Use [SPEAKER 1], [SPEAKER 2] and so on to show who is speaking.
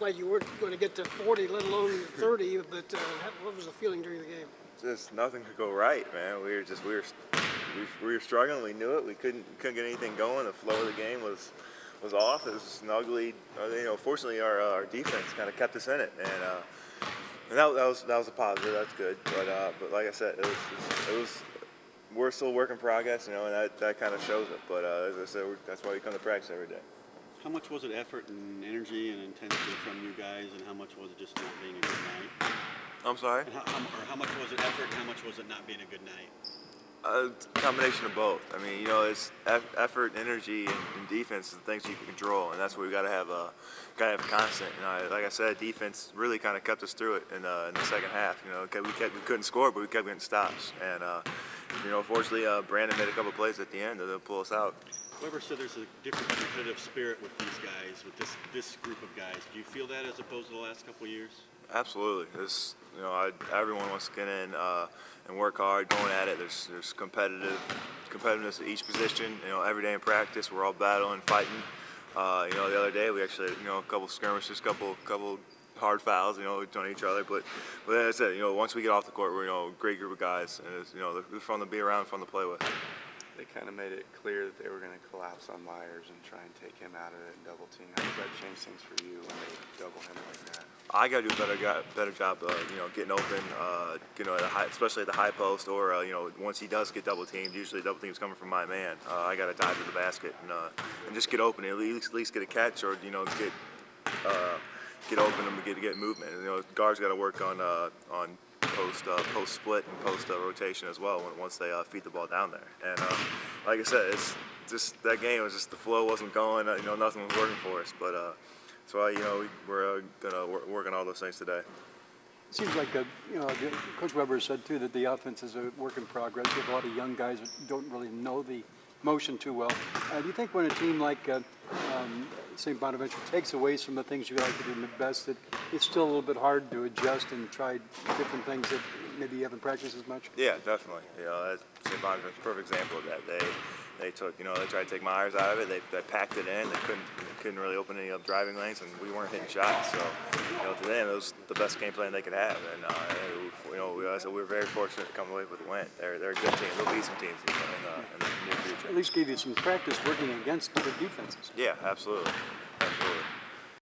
[SPEAKER 1] like you weren't going to get to 40, let alone 30. But what was the feeling during the game?
[SPEAKER 2] Just nothing could go right, man. We were struggling. We knew it. We couldn't get anything going. The flow of the game was off. It was an ugly. Fortunately, our defense kind of kept us in it, and that was a positive. That's good. But like I said, it was we're still a work in progress, and that kind of shows it. But as I said, that's why we come to practice every day.
[SPEAKER 3] How much was it effort and energy and intensity from you guys, and how much was it just not being a good night?
[SPEAKER 2] I'm sorry?
[SPEAKER 3] And how much was it effort and how much was it not being a good night?
[SPEAKER 2] A combination of both. I mean, it's effort, energy, and defense are the things you can control, and that's what we got to have. Got to have a constant. Like I said, defense really kind of kept us through it in the second half. We couldn't score, but we kept getting stops, and fortunately, Brandon made a couple plays at the end to pull us out.
[SPEAKER 3] Weber said there's a different competitive spirit with these guys, with this group of guys. Do you feel that as opposed to the last couple of years?
[SPEAKER 2] Absolutely. Everyone wants to get in and work hard, going at it. There's competitiveness at each position. Every day in practice, we're all battling, fighting. The other day we actually had, a couple skirmishes, couple hard fouls, on each other. But as I said, once we get off the court, we're a great group of guys, and they're fun to be around, fun to play with.
[SPEAKER 4] They kind of made it clear that they were going to collapse on Myers and try and take him out of it and double team. How does that change things for you when they double him like that?
[SPEAKER 2] I got to do a better job, getting open, especially at the high post, or once he does get double teamed. Usually double team's coming from my man. I got to dive to the basket and just get open, at least get a catch, or get open and get movement. Guards got to work on post split and post rotation as well once they feed the ball down there. And like I said, it's just that game was just the flow wasn't going. Nothing was working for us. But that's why we're gonna work on all those things today.
[SPEAKER 5] It seems like Coach Weber said too that the offense is a work in progress. You have a lot of young guys that don't really know the motion too well. Do you think when a team like St. Bonaventure takes away some of the things you like to do best, that it's still a little bit hard to adjust and try different things that maybe you haven't practiced as much?
[SPEAKER 2] Yeah, definitely. St. Bonaventure's a perfect example of that. They took, they tried to take Myers out of it. They packed it in. They couldn't really open any driving lanes, and we weren't hitting shots. So, to them, it was the best game plan they could have. And so we were very fortunate to come away with a win. They're a good team. They'll beat some teams in the near future.
[SPEAKER 5] At least gave you some practice working against good defenses.
[SPEAKER 2] Yeah, absolutely.